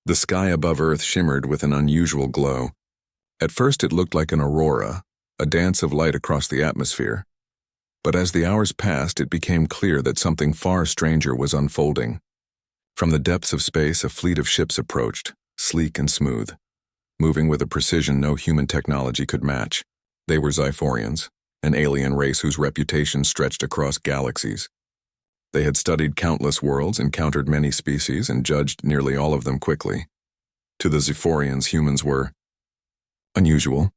The sky above Earth shimmered with an unusual glow. At first it looked like an aurora, a dance of light across the atmosphere. But as the hours passed, it became clear that something far stranger was unfolding. From the depths of space, a fleet of ships approached, sleek and smooth, moving with a precision no human technology could match. They were Xiphorians, an alien race whose reputation stretched across galaxies. They had studied countless worlds, encountered many species, and judged nearly all of them quickly. To the Xiphorians, humans were unusual,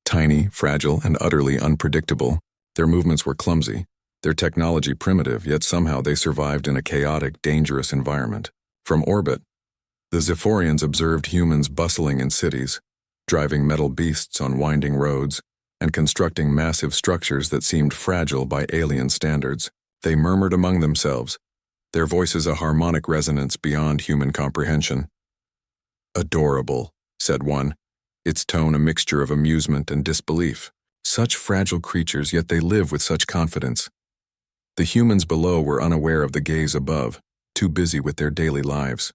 tiny, fragile, and utterly unpredictable. Their movements were clumsy, their technology primitive, yet somehow they survived in a chaotic, dangerous environment. From orbit, the Xiphorians observed humans bustling in cities, driving metal beasts on winding roads, and constructing massive structures that seemed fragile by alien standards. They murmured among themselves, their voices a harmonic resonance beyond human comprehension. "Adorable," said one, its tone a mixture of amusement and disbelief. Such fragile creatures, yet they live with such confidence. The humans below were unaware of the gaze above, too busy with their daily lives.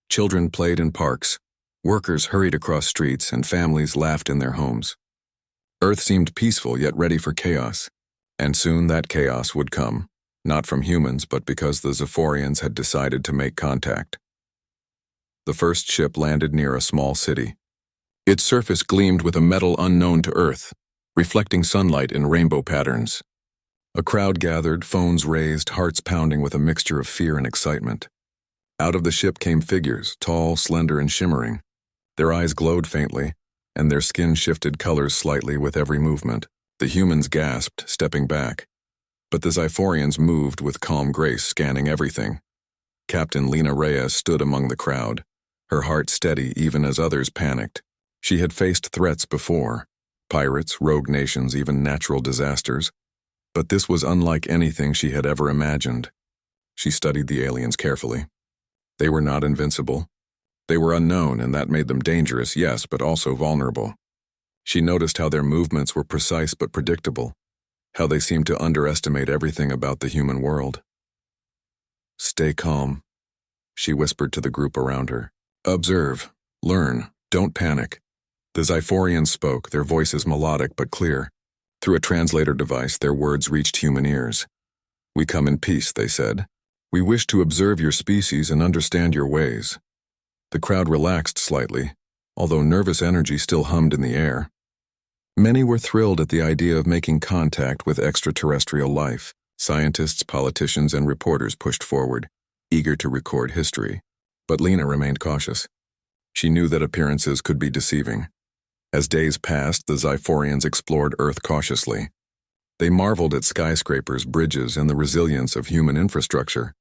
Children played in parks, workers hurried across streets, and families laughed in their homes. Earth seemed peaceful yet ready for chaos, and soon that chaos would come, not from humans but because the Xiphorians had decided to make contact. The first ship landed near a small city. Its surface gleamed with a metal unknown to Earth, reflecting sunlight in rainbow patterns. A crowd gathered, phones raised, hearts pounding with a mixture of fear and excitement. Out of the ship came figures, tall, slender, and shimmering. Their eyes glowed faintly, and their skin shifted colors slightly with every movement. The humans gasped, stepping back. But the Xiphorians moved with calm grace, scanning everything. Captain Lena Reyes stood among the crowd, her heart steady even as others panicked. She had faced threats before, pirates, rogue nations, even natural disasters. But this was unlike anything she had ever imagined. She studied the aliens carefully. They were not invincible. They were unknown, and that made them dangerous, yes, but also vulnerable. She noticed how their movements were precise but predictable, how they seemed to underestimate everything about the human world. "Stay calm," she whispered to the group around her. "Observe, learn, don't panic." The Xiphorians spoke, their voices melodic but clear. Through a translator device, their words reached human ears. "We come in peace," they said. "We wish to observe your species and understand your ways." The crowd relaxed slightly, although nervous energy still hummed in the air. Many were thrilled at the idea of making contact with extraterrestrial life. Scientists, politicians, and reporters pushed forward, eager to record history. But Lena remained cautious. She knew that appearances could be deceiving. As days passed, the Xiphorians explored Earth cautiously. They marveled at skyscrapers, bridges, and the resilience of human infrastructure.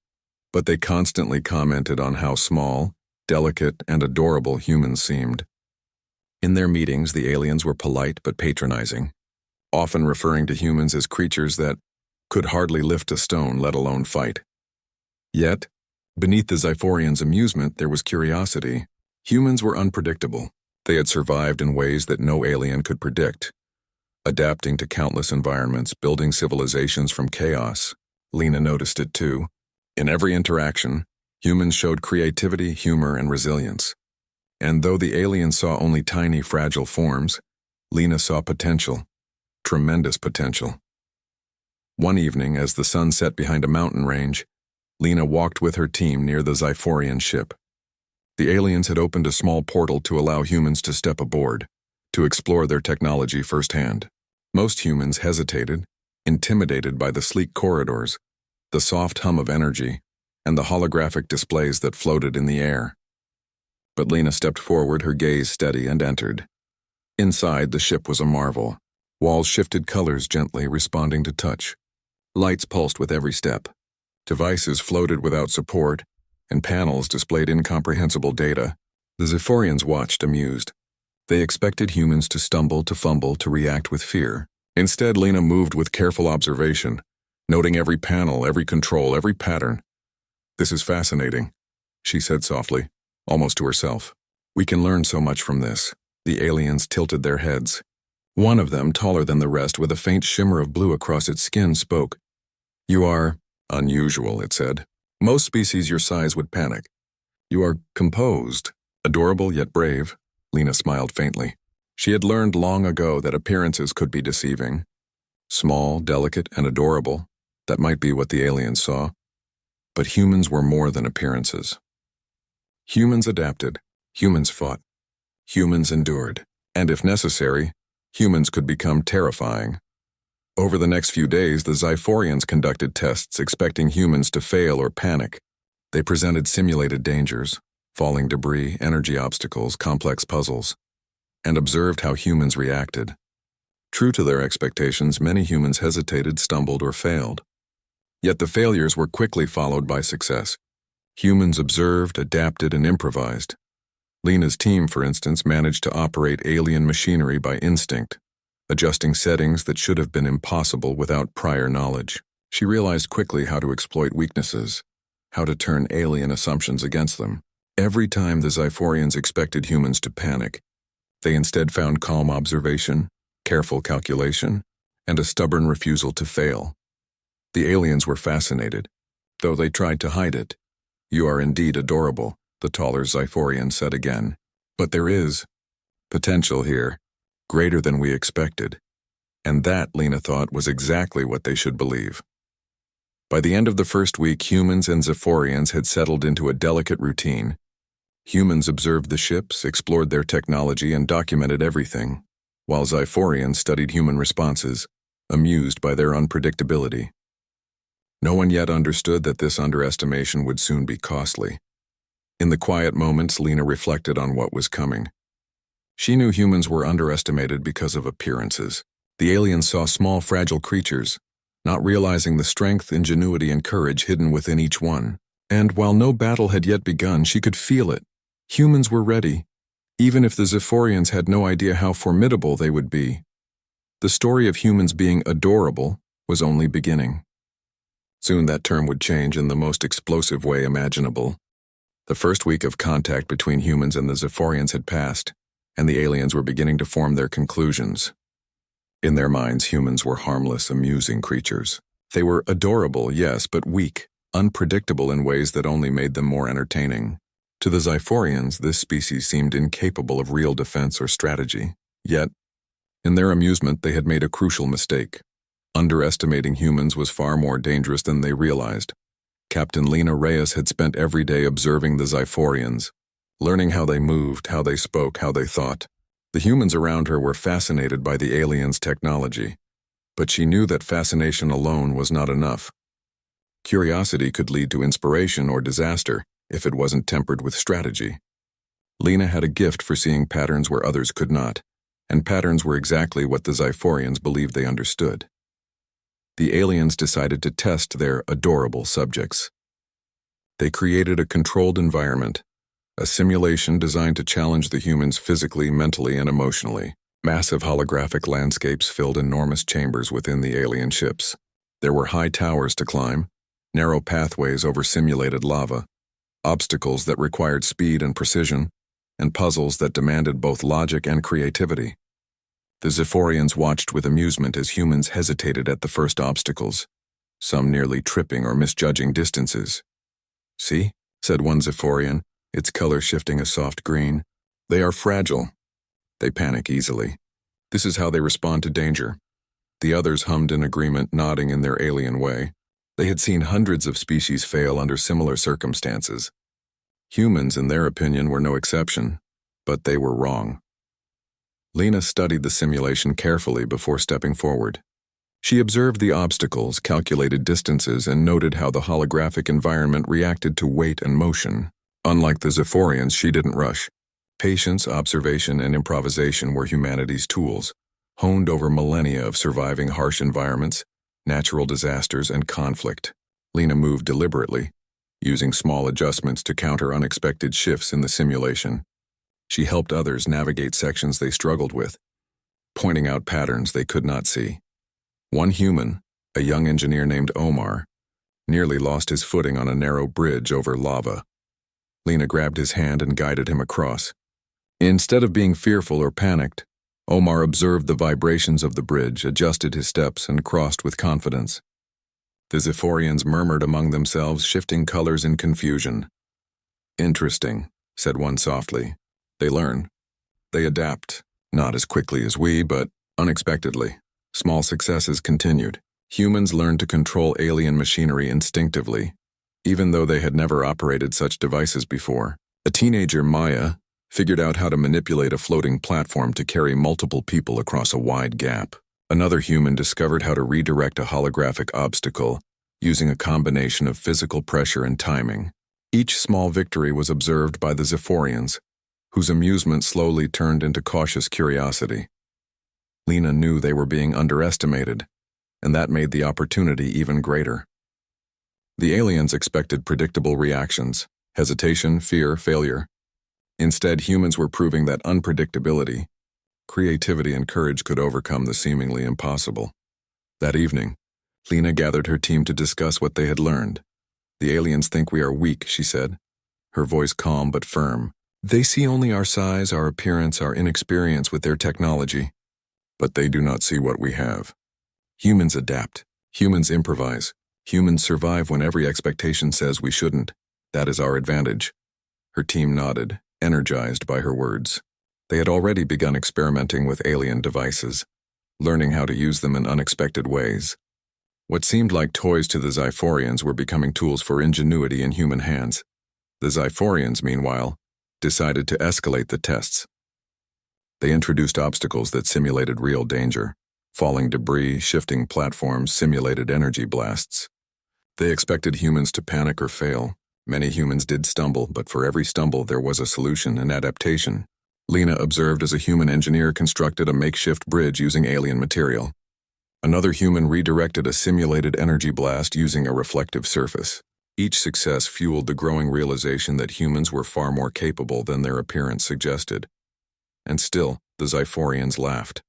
But they constantly commented on how small, delicate, and adorable humans seemed. In their meetings, the aliens were polite but patronizing, often referring to humans as creatures that could hardly lift a stone, let alone fight. Yet, beneath the Xiphorians' amusement, there was curiosity. Humans were unpredictable. They had survived in ways that no alien could predict, adapting to countless environments, building civilizations from chaos. Lena noticed it too. In every interaction, humans showed creativity, humor, and resilience. And though the aliens saw only tiny, fragile forms, Lena saw potential, tremendous potential. One evening, as the sun set behind a mountain range, Lena walked with her team near the Xiphorian ship. The aliens had opened a small portal to allow humans to step aboard, to explore their technology firsthand. Most humans hesitated, intimidated by the sleek corridors, the soft hum of energy, and the holographic displays that floated in the air. But Lena stepped forward, her gaze steady, and entered. Inside, the ship was a marvel. Walls shifted colors gently, responding to touch. Lights pulsed with every step. Devices floated without support, and panels displayed incomprehensible data. The Xiphorians watched, amused. They expected humans to stumble, to fumble, to react with fear. Instead, Lena moved with careful observation, noting every panel, every control, every pattern. "This is fascinating," she said softly, almost to herself. "We can learn so much from this." The aliens tilted their heads. One of them, taller than the rest, with a faint shimmer of blue across its skin, spoke. "You are unusual," it said. "Most species your size would panic. You are composed, adorable yet brave, Lena smiled faintly. She had learned long ago that appearances could be deceiving. Small, delicate, and adorable, that might be what the aliens saw. But humans were more than appearances. Humans adapted, humans fought, humans endured, and if necessary, humans could become terrifying. Over the next few days, the Xiphorians conducted tests expecting humans to fail or panic. They presented simulated dangers, falling debris, energy obstacles, complex puzzles, and observed how humans reacted. True to their expectations, many humans hesitated, stumbled, or failed. Yet the failures were quickly followed by success. Humans observed, adapted, and improvised. Lena's team, for instance, managed to operate alien machinery by instinct, adjusting settings that should have been impossible without prior knowledge. She realized quickly how to exploit weaknesses, how to turn alien assumptions against them. Every time the Xiphorians expected humans to panic, they instead found calm observation, careful calculation, and a stubborn refusal to fail. The aliens were fascinated, though they tried to hide it. "You are indeed adorable," the taller Xiphorian said again. "But there is potential here, greater than we expected." And that, Lena thought, was exactly what they should believe. By the end of the first week, humans and Xiphorians had settled into a delicate routine. Humans observed the ships, explored their technology, and documented everything, while Xiphorians studied human responses, amused by their unpredictability. No one yet understood that this underestimation would soon be costly. In the quiet moments, Lena reflected on what was coming. She knew humans were underestimated because of appearances. The aliens saw small, fragile creatures, not realizing the strength, ingenuity, and courage hidden within each one. And while no battle had yet begun, she could feel it. Humans were ready, even if the Xiphorians had no idea how formidable they would be. The story of humans being adorable was only beginning. Soon that term would change in the most explosive way imaginable. The first week of contact between humans and the Xiphorians had passed, and the aliens were beginning to form their conclusions. In their minds, humans were harmless, amusing creatures. They were adorable, yes, but weak, unpredictable in ways that only made them more entertaining. To the Xiphorians, this species seemed incapable of real defense or strategy. Yet, in their amusement, they had made a crucial mistake. Underestimating humans was far more dangerous than they realized. Captain Lena Reyes had spent every day observing the Xiphorians, learning how they moved, how they spoke, how they thought. The humans around her were fascinated by the aliens' technology, but she knew that fascination alone was not enough. Curiosity could lead to inspiration or disaster if it wasn't tempered with strategy. Lena had a gift for seeing patterns where others could not, and patterns were exactly what the Xiphorians believed they understood. The aliens decided to test their adorable subjects. They created a controlled environment, a simulation designed to challenge the humans physically, mentally, and emotionally. Massive holographic landscapes filled enormous chambers within the alien ships. There were high towers to climb, narrow pathways over simulated lava, obstacles that required speed and precision, and puzzles that demanded both logic and creativity. The Xiphorians watched with amusement as humans hesitated at the first obstacles, some nearly tripping or misjudging distances. "See," said one Xiphorian, its color shifting a soft green. "They are fragile. They panic easily. This is how they respond to danger." The others hummed in agreement, nodding in their alien way. They had seen hundreds of species fail under similar circumstances. Humans, in their opinion, were no exception, but they were wrong. Lena studied the simulation carefully before stepping forward. She observed the obstacles, calculated distances, and noted how the holographic environment reacted to weight and motion. Unlike the Xiphorians, she didn't rush. Patience, observation, and improvisation were humanity's tools, honed over millennia of surviving harsh environments, natural disasters, and conflict. Lena moved deliberately, using small adjustments to counter unexpected shifts in the simulation. She helped others navigate sections they struggled with, pointing out patterns they could not see. One human, a young engineer named Omar, nearly lost his footing on a narrow bridge over lava. Lena grabbed his hand and guided him across. Instead of being fearful or panicked, Omar observed the vibrations of the bridge, adjusted his steps, and crossed with confidence. The Xiphorians murmured among themselves, shifting colors in confusion. Interesting, said one softly. They learn. They adapt. Not as quickly as we, but unexpectedly. Small successes continued. Humans learned to control alien machinery instinctively, even though they had never operated such devices before. A teenager, Maya, figured out how to manipulate a floating platform to carry multiple people across a wide gap. Another human discovered how to redirect a holographic obstacle using a combination of physical pressure and timing. Each small victory was observed by the Zephyrians, whose amusement slowly turned into cautious curiosity. Lena knew they were being underestimated, and that made the opportunity even greater. The aliens expected predictable reactions: hesitation, fear, failure. Instead, humans were proving that unpredictability, creativity, and courage could overcome the seemingly impossible. That evening, Lena gathered her team to discuss what they had learned. "The aliens think we are weak," she said, her voice calm but firm. "They see only our size, our appearance, our inexperience with their technology. But they do not see what we have. Humans adapt. Humans improvise. Humans survive when every expectation says we shouldn't. That is our advantage." Her team nodded, energized by her words. They had already begun experimenting with alien devices, learning how to use them in unexpected ways. What seemed like toys to the Zephyrians were becoming tools for ingenuity in human hands. The Zephyrians, meanwhile, decided to escalate the tests. They introduced obstacles that simulated real danger. Falling debris, shifting platforms, simulated energy blasts. They expected humans to panic or fail. Many humans did stumble, but for every stumble there was a solution, an adaptation. Lena observed as a human engineer constructed a makeshift bridge using alien material. Another human redirected a simulated energy blast using a reflective surface. Each success fueled the growing realization that humans were far more capable than their appearance suggested. And still, the Zephyrians laughed.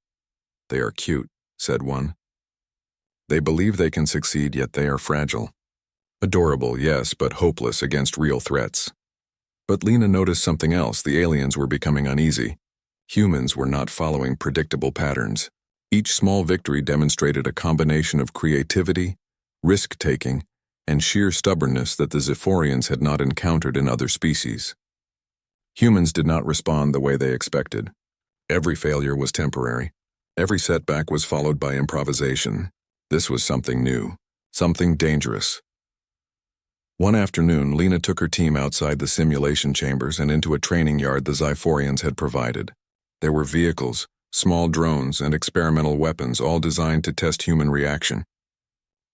"They are cute," said one. "They believe they can succeed, yet they are fragile." Adorable, yes, but hopeless against real threats. But Lena noticed something else. The aliens were becoming uneasy. Humans were not following predictable patterns. Each small victory demonstrated a combination of creativity, risk-taking, and sheer stubbornness that the Zephyrians had not encountered in other species. Humans did not respond the way they expected. Every failure was temporary. Every setback was followed by improvisation. This was something new, something dangerous. One afternoon, Lena took her team outside the simulation chambers and into a training yard the Zephyrians had provided. There were vehicles, small drones, and experimental weapons, all designed to test human reaction.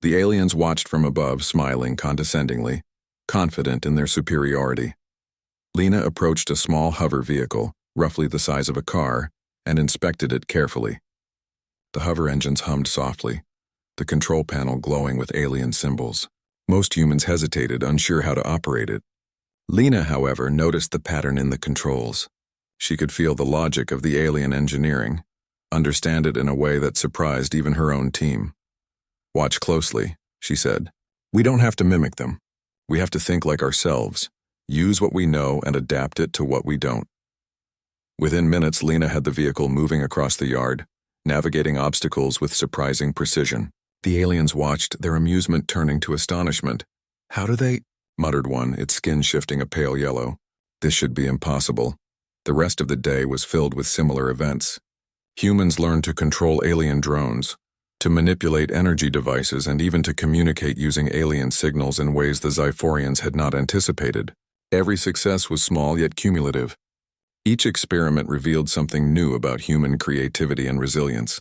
The aliens watched from above, smiling condescendingly, confident in their superiority. Lena approached a small hover vehicle, roughly the size of a car, and inspected it carefully. The hover engines hummed softly, the control panel glowing with alien symbols. Most humans hesitated, unsure how to operate it. Lena, however, noticed the pattern in the controls. She could feel the logic of the alien engineering, understand it in a way that surprised even her own team. "Watch closely," she said. "We don't have to mimic them. We have to think like ourselves, use what we know and adapt it to what we don't." Within minutes, Lena had the vehicle moving across the yard, navigating obstacles with surprising precision. The aliens watched, their amusement turning to astonishment. "How do they?" muttered one, its skin shifting a pale yellow. This should be impossible. The rest of the day was filled with similar events. Humans learned to control alien drones, to manipulate energy devices, and even to communicate using alien signals in ways the Zephyrians had not anticipated. Every success was small yet cumulative. Each experiment revealed something new about human creativity and resilience.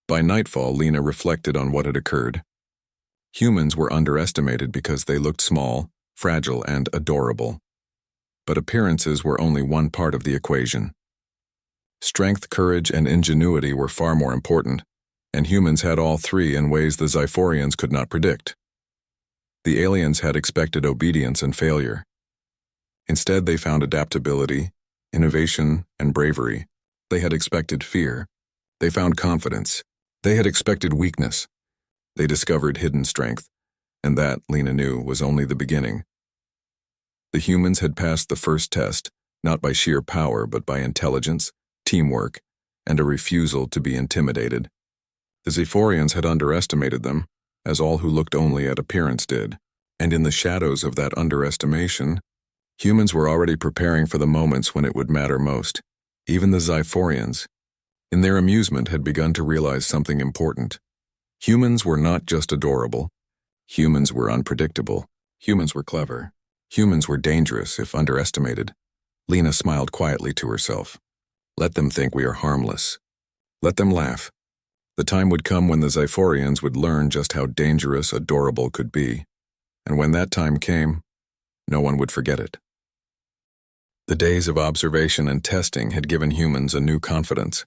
By nightfall, Lena reflected on what had occurred. Humans were underestimated because they looked small, fragile, and adorable. But appearances were only one part of the equation. Strength, courage, and ingenuity were far more important, and humans had all three in ways the Zephyrians could not predict. The aliens had expected obedience and failure. Instead, they found adaptability, innovation, and bravery. They had expected fear. They found confidence. They had expected weakness. They discovered hidden strength, and that, Lena knew, was only the beginning. The humans had passed the first test, not by sheer power, but by intelligence, teamwork, and a refusal to be intimidated. The Zephyrians had underestimated them, as all who looked only at appearance did, and in the shadows of that underestimation, Humans were already preparing for the moments when it would matter most. Even the Xiphorians, in their amusement, had begun to realize something important. Humans were not just adorable. Humans were unpredictable. Humans were clever. Humans were dangerous if underestimated. Lena smiled quietly to herself. Let them think we are harmless. Let them laugh. The time would come when the Xiphorians would learn just how dangerous adorable could be. And when that time came, no one would forget it. The days of observation and testing had given humans a new confidence.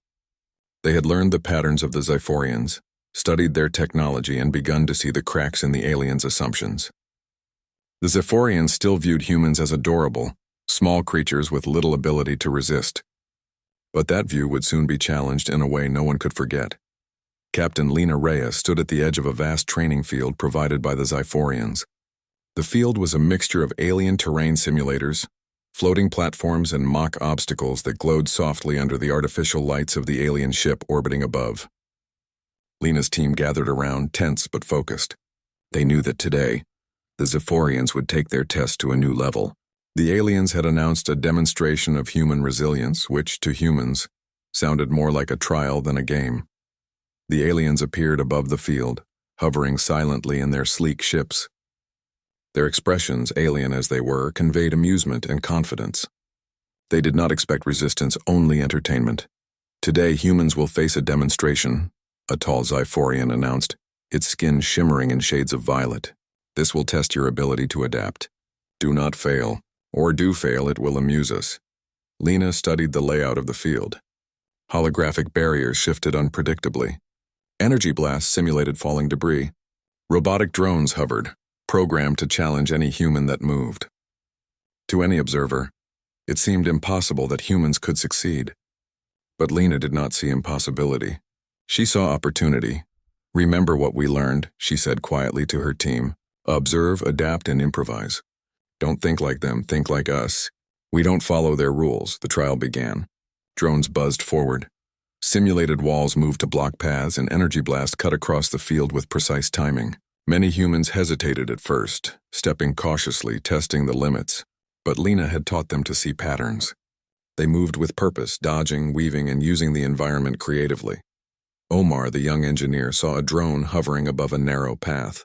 They had learned the patterns of the Xiphorians, studied their technology, and begun to see the cracks in the aliens' assumptions. The Xiphorians still viewed humans as adorable, small creatures with little ability to resist. But that view would soon be challenged in a way no one could forget. Captain Lena Reyes stood at the edge of a vast training field provided by the Xiphorians. The field was a mixture of alien terrain simulators, floating platforms, and mock obstacles that glowed softly under the artificial lights of the alien ship orbiting above. Lena's team gathered around, tense but focused. They knew that today, the Xiphorians would take their test to a new level. The aliens had announced a demonstration of human resilience, which, to humans, sounded more like a trial than a game. The aliens appeared above the field, hovering silently in their sleek ships. Their expressions, alien as they were, conveyed amusement and confidence. They did not expect resistance, only entertainment. Today, humans will face a demonstration, a tall Xiphorian announced, its skin shimmering in shades of violet. This will test your ability to adapt. Do not fail, or do fail, it will amuse us. Lena studied the layout of the field. Holographic barriers shifted unpredictably. Energy blasts simulated falling debris. Robotic drones hovered, programmed to challenge any human that moved. To any observer, it seemed impossible that humans could succeed. But Lena did not see impossibility. She saw opportunity. Remember what we learned, she said quietly to her team. Observe, adapt, and improvise. Don't think like them, think like us. We don't follow their rules. The trial began. Drones buzzed forward. Simulated walls moved to block paths, and energy blasts cut across the field with precise timing. Many humans hesitated at first, stepping cautiously, testing the limits. But Lena had taught them to see patterns. They moved with purpose, dodging, weaving, and using the environment creatively. Omar, the young engineer, saw a drone hovering above a narrow path.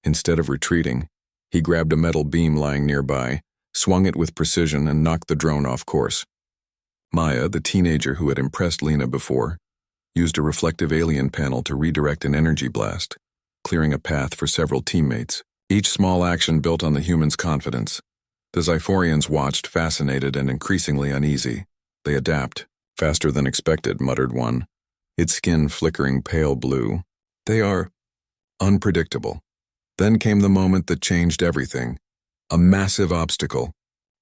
Instead of retreating, he grabbed a metal beam lying nearby, swung it with precision, and knocked the drone off course. Maya, the teenager who had impressed Lena before, used a reflective alien panel to redirect an energy blast, clearing a path for several teammates. Each small action built on the human's confidence. The Xiphorians watched, fascinated and increasingly uneasy. They adapt. Faster than expected, muttered one, its skin flickering pale blue. They are unpredictable. Then came the moment that changed everything. A massive obstacle,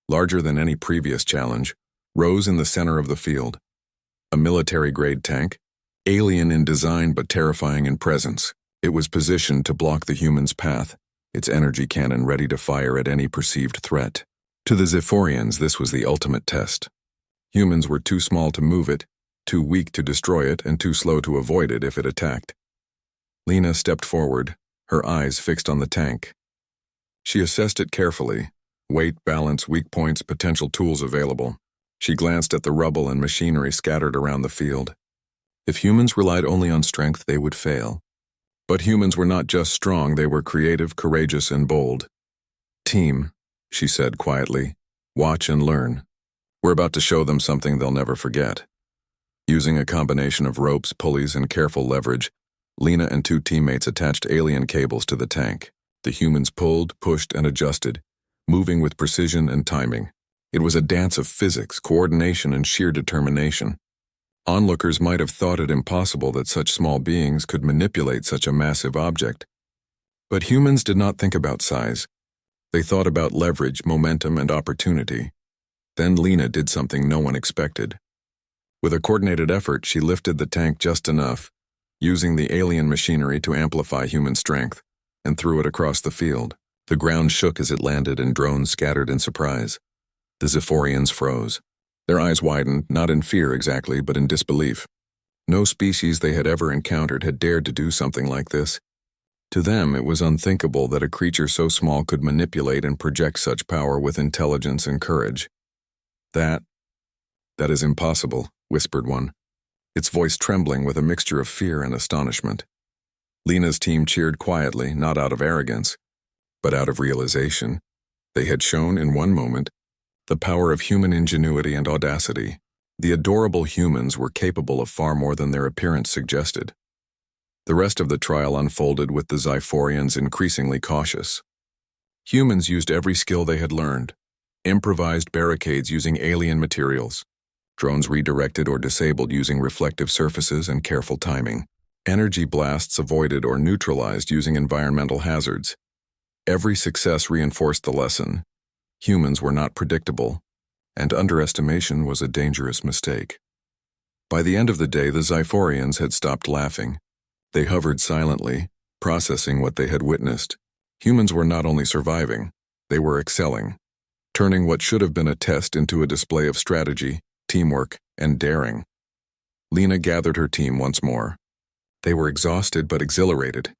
larger than any previous challenge, rose in the center of the field. A military-grade tank, alien in design but terrifying in presence. It was positioned to block the human's path, its energy cannon ready to fire at any perceived threat. To the Xiphorians, this was the ultimate test. Humans were too small to move it, too weak to destroy it, and too slow to avoid it if it attacked. Lena stepped forward, her eyes fixed on the tank. She assessed it carefully, weight, balance, weak points, potential tools available. She glanced at the rubble and machinery scattered around the field. If humans relied only on strength, they would fail. But humans were not just strong, they were creative, courageous, and bold. Team, she said quietly, watch and learn. We're about to show them something they'll never forget. Using a combination of ropes, pulleys, and careful leverage, Lena and two teammates attached alien cables to the tank. The humans pulled, pushed, and adjusted, moving with precision and timing. It was a dance of physics, coordination, and sheer determination. Onlookers might have thought it impossible that such small beings could manipulate such a massive object. But humans did not think about size. They thought about leverage, momentum, and opportunity. Then Lena did something no one expected. With a coordinated effort, she lifted the tank just enough, using the alien machinery to amplify human strength, and threw it across the field. The ground shook as it landed, and drones scattered in surprise. The Xiphorians froze. Their eyes widened, not in fear exactly, but in disbelief. No species they had ever encountered had dared to do something like this. To them, it was unthinkable that a creature so small could manipulate and project such power with intelligence and courage. That is impossible, whispered one, its voice trembling with a mixture of fear and astonishment. Lena's team cheered quietly, not out of arrogance, but out of realization. They had shown, in one moment, the power of human ingenuity and audacity. The adorable humans were capable of far more than their appearance suggested. The rest of the trial unfolded with the Xiphorians increasingly cautious. Humans used every skill they had learned, improvised barricades using alien materials, drones redirected or disabled using reflective surfaces and careful timing, energy blasts avoided or neutralized using environmental hazards. Every success reinforced the lesson. Humans were not predictable, and underestimation was a dangerous mistake. By the end of the day, the Xiphorians had stopped laughing. They hovered silently, processing what they had witnessed. Humans were not only surviving, they were excelling, turning what should have been a test into a display of strategy, teamwork, and daring. Lena gathered her team once more. They were exhausted but exhilarated.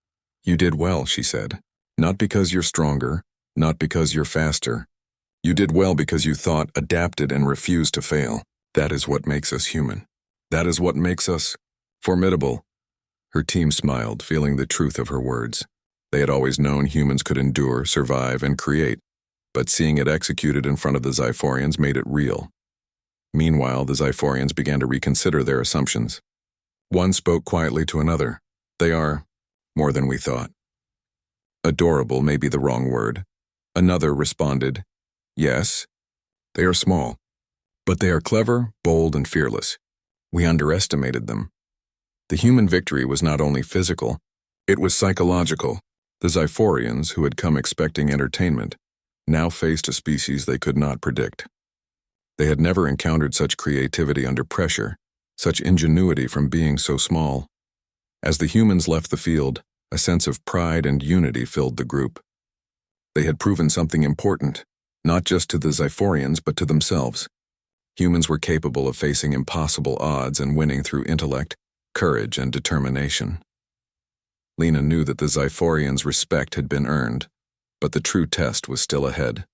"You did well," she said. "Not because you're stronger, not because you're faster. You did well because you thought, adapted, and refused to fail. That is what makes us human. That is what makes us formidable." Her team smiled, feeling the truth of her words. They had always known humans could endure, survive, and create, but seeing it executed in front of the Xiphorians made it real. Meanwhile, the Xiphorians began to reconsider their assumptions. One spoke quietly to another. "They are more than we thought." Adorable may be the wrong word. Another responded, "Yes, they are small, but they are clever, bold, and fearless. We underestimated them." The human victory was not only physical, it was psychological. The Xiphorians, who had come expecting entertainment, now faced a species they could not predict. They had never encountered such creativity under pressure, such ingenuity from being so small. As the humans left the field, a sense of pride and unity filled the group. They had proven something important, not just to the Xiphorians but to themselves. Humans were capable of facing impossible odds and winning through intellect, courage, and determination. Lena knew that the Xiphorians' respect had been earned, but the true test was still ahead.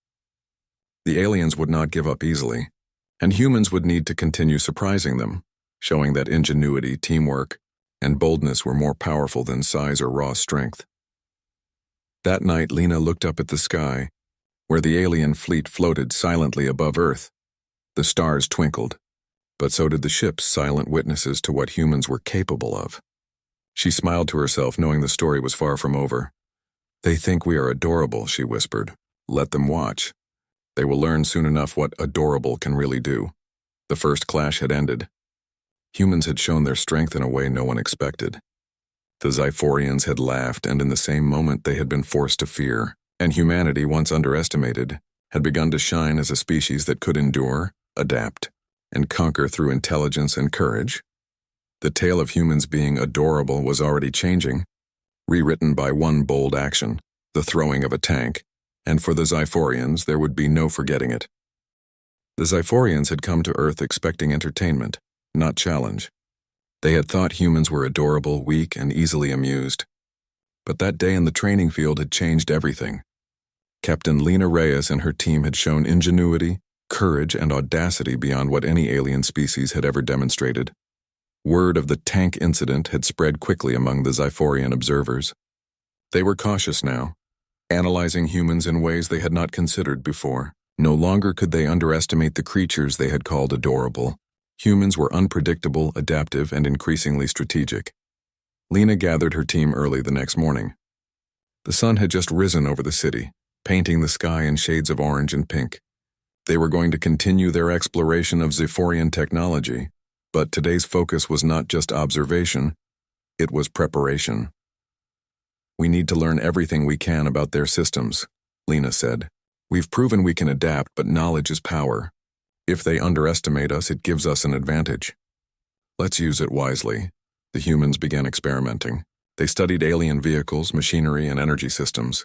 The aliens would not give up easily, and humans would need to continue surprising them, showing that ingenuity, teamwork, and boldness were more powerful than size or raw strength. That night, Lena looked up at the sky, where the alien fleet floated silently above Earth. The stars twinkled, but so did the ships, silent witnesses to what humans were capable of. She smiled to herself, knowing the story was far from over. "They think we are adorable," she whispered. "Let them watch. They will learn soon enough what adorable can really do." The first clash had ended. Humans had shown their strength in a way no one expected. The Xiphorians had laughed, and in the same moment they had been forced to fear, and humanity, once underestimated, had begun to shine as a species that could endure, adapt, and conquer through intelligence and courage. The tale of humans being adorable was already changing, rewritten by one bold action, the throwing of a tank, and for the Xiphorians there would be no forgetting it. The Xiphorians had come to Earth expecting entertainment, not challenge. They had thought humans were adorable, weak, and easily amused. But that day in the training field had changed everything. Captain Lena Reyes and her team had shown ingenuity, courage, and audacity beyond what any alien species had ever demonstrated. Word of the tank incident had spread quickly among the Xiphorian observers. They were cautious now, analyzing humans in ways they had not considered before. No longer could they underestimate the creatures they had called adorable. Humans were unpredictable, adaptive, and increasingly strategic. Lena gathered her team early the next morning. The sun had just risen over the city, painting the sky in shades of orange and pink. They were going to continue their exploration of Xiphorian technology, but today's focus was not just observation, it was preparation. "We need to learn everything we can about their systems," Lena said. "We've proven we can adapt, but knowledge is power. If they underestimate us, it gives us an advantage. Let's use it wisely." The humans began experimenting. They studied alien vehicles, machinery, and energy systems,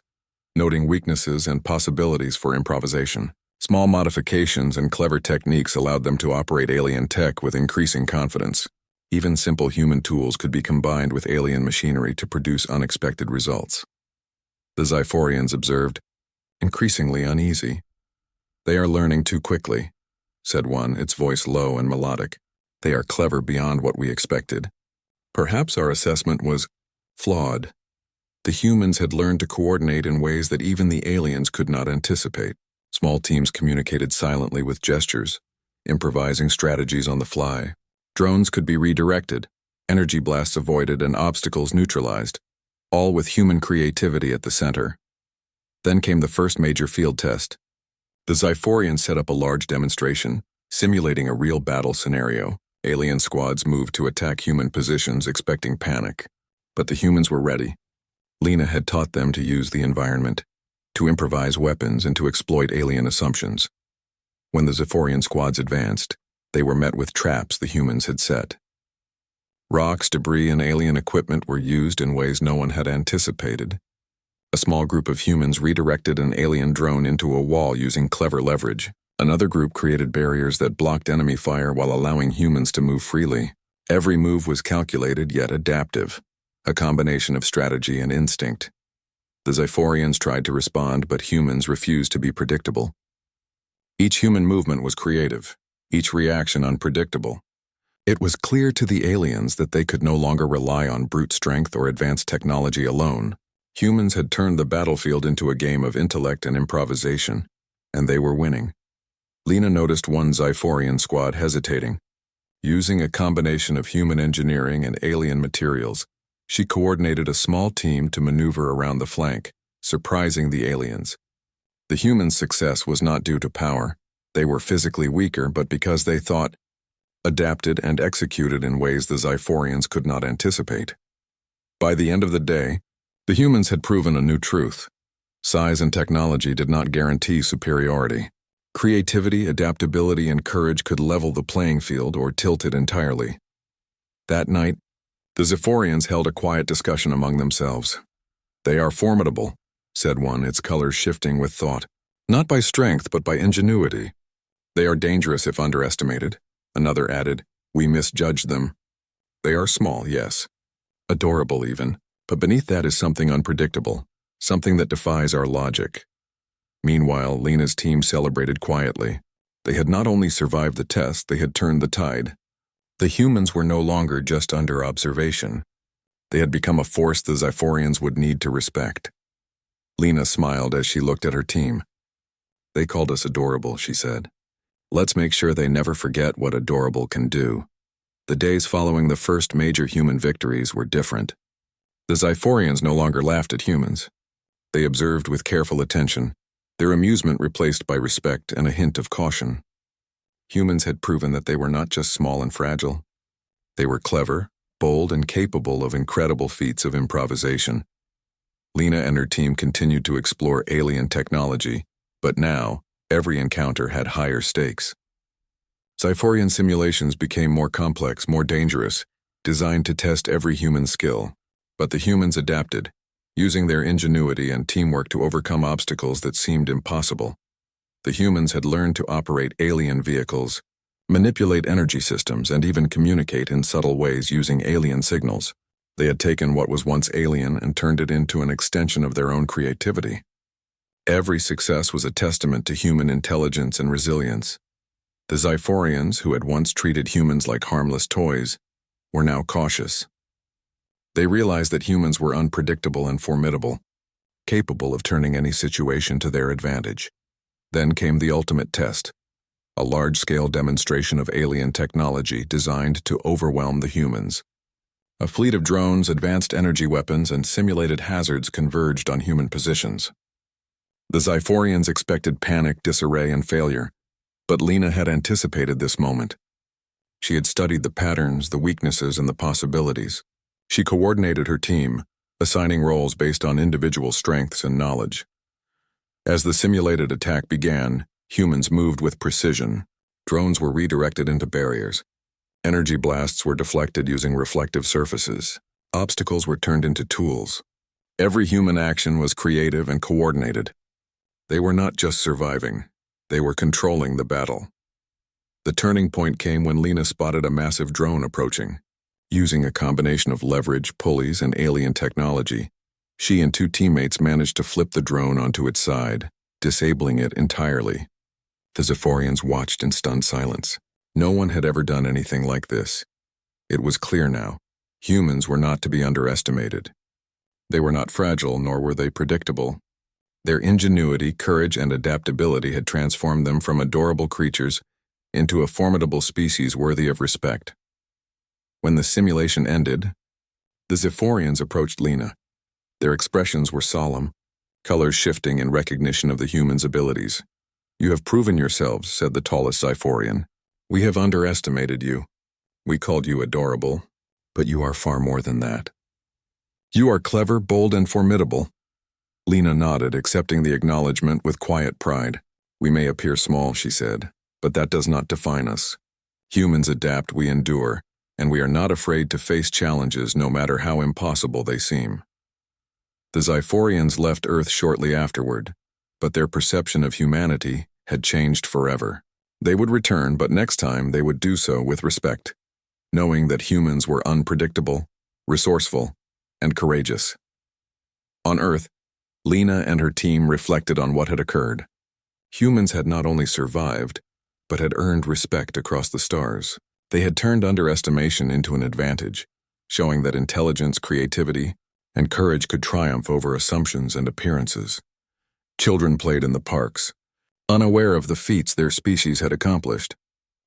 noting weaknesses and possibilities for improvisation. Small modifications and clever techniques allowed them to operate alien tech with increasing confidence. Even simple human tools could be combined with alien machinery to produce unexpected results. The Xiphorians observed, increasingly uneasy. "They are learning too quickly," said one, its voice low and melodic. "They are clever beyond what we expected." Perhaps our assessment was flawed. The humans had learned to coordinate in ways that even the aliens could not anticipate. Small teams communicated silently with gestures, improvising strategies on the fly. Drones could be redirected, energy blasts avoided, and obstacles neutralized, all with human creativity at the center. Then came the first major field test. The Xiphorians set up a large demonstration, simulating a real battle scenario. Alien squads moved to attack human positions, expecting panic. But the humans were ready. Lena had taught them to use the environment, to improvise weapons, and to exploit alien assumptions. When the Xiphorian squads advanced, they were met with traps the humans had set. Rocks, debris, and alien equipment were used in ways no one had anticipated. A small group of humans redirected an alien drone into a wall using clever leverage. Another group created barriers that blocked enemy fire while allowing humans to move freely. Every move was calculated yet adaptive, a combination of strategy and instinct. The Xiphorians tried to respond, but humans refused to be predictable. Each human movement was creative, each reaction unpredictable. It was clear to the aliens that they could no longer rely on brute strength or advanced technology alone. Humans had turned the battlefield into a game of intellect and improvisation, and they were winning. Lena noticed one Xiphorian squad hesitating. Using a combination of human engineering and alien materials, she coordinated a small team to maneuver around the flank, surprising the aliens. The humans' success was not due to power. They were physically weaker, but because they thought, adapted, and executed in ways the Xiphorians could not anticipate. By the end of the day, the humans had proven a new truth. Size and technology did not guarantee superiority. Creativity, adaptability, and courage could level the playing field or tilt it entirely. That night, the Xiphorians held a quiet discussion among themselves. "They are formidable," said one, its colors shifting with thought. "Not by strength, but by ingenuity. They are dangerous if underestimated," another added. "We misjudged them. They are small, yes. Adorable even, but beneath that is something unpredictable, something that defies our logic." Meanwhile, Lena's team celebrated quietly. They had not only survived the test, they had turned the tide. The humans were no longer just under observation. They had become a force the Xiphorians would need to respect. Lena smiled as she looked at her team. "They called us adorable," she said. "Let's make sure they never forget what adorable can do." The days following the first major human victories were different. The Xiphorians no longer laughed at humans. They observed with careful attention, their amusement replaced by respect and a hint of caution. Humans had proven that they were not just small and fragile. They were clever, bold, and capable of incredible feats of improvisation. Lena and her team continued to explore alien technology, but now, every encounter had higher stakes. Xiphorian simulations became more complex, more dangerous, designed to test every human skill. But the humans adapted, using their ingenuity and teamwork to overcome obstacles that seemed impossible. The humans had learned to operate alien vehicles, manipulate energy systems, and even communicate in subtle ways using alien signals. They had taken what was once alien and turned it into an extension of their own creativity. Every success was a testament to human intelligence and resilience. The Xiphorians, who had once treated humans like harmless toys, were now cautious. They realized that humans were unpredictable and formidable, capable of turning any situation to their advantage. Then came the ultimate test, a large-scale demonstration of alien technology designed to overwhelm the humans. A fleet of drones, advanced energy weapons, and simulated hazards converged on human positions. The Xiphorians expected panic, disarray, and failure, but Lena had anticipated this moment. She had studied the patterns, the weaknesses, and the possibilities. She coordinated her team, assigning roles based on individual strengths and knowledge. As the simulated attack began, humans moved with precision. Drones were redirected into barriers. Energy blasts were deflected using reflective surfaces. Obstacles were turned into tools. Every human action was creative and coordinated. They were not just surviving, they were controlling the battle. The turning point came when Lena spotted a massive drone approaching. Using a combination of leverage, pulleys, and alien technology, she and two teammates managed to flip the drone onto its side, disabling it entirely. The Zephyrians watched in stunned silence. No one had ever done anything like this. It was clear now. Humans were not to be underestimated. They were not fragile, nor were they predictable. Their ingenuity, courage, and adaptability had transformed them from adorable creatures into a formidable species worthy of respect. When the simulation ended, the Zephyrians approached Lena. Their expressions were solemn, colors shifting in recognition of the humans' abilities. "You have proven yourselves," said the tallest Zephyrian. "We have underestimated you. We called you adorable, but you are far more than that. You are clever, bold, and formidable." Lena nodded, accepting the acknowledgement with quiet pride. "We may appear small," she said, "but that does not define us. Humans adapt, we endure, and we are not afraid to face challenges no matter how impossible they seem." The Zephyrians left Earth shortly afterward, but their perception of humanity had changed forever. They would return, but next time they would do so with respect, knowing that humans were unpredictable, resourceful, and courageous. On Earth, Lena and her team reflected on what had occurred. Humans had not only survived, but had earned respect across the stars. They had turned underestimation into an advantage, showing that intelligence, creativity, and courage could triumph over assumptions and appearances. Children played in the parks, unaware of the feats their species had accomplished.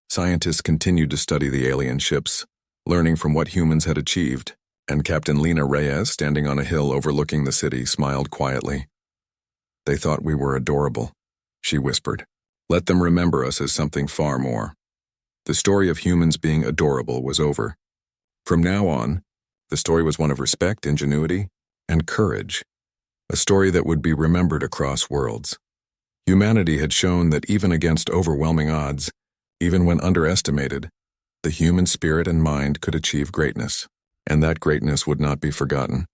Scientists continued to study the alien ships, learning from what humans had achieved, and Captain Lena Reyes, standing on a hill overlooking the city, smiled quietly. "They thought we were adorable," she whispered. "Let them remember us as something far more." The story of humans being adorable was over. From now on, the story was one of respect, ingenuity, and courage, a story that would be remembered across worlds. Humanity had shown that even against overwhelming odds, even when underestimated, the human spirit and mind could achieve greatness, and that greatness would not be forgotten.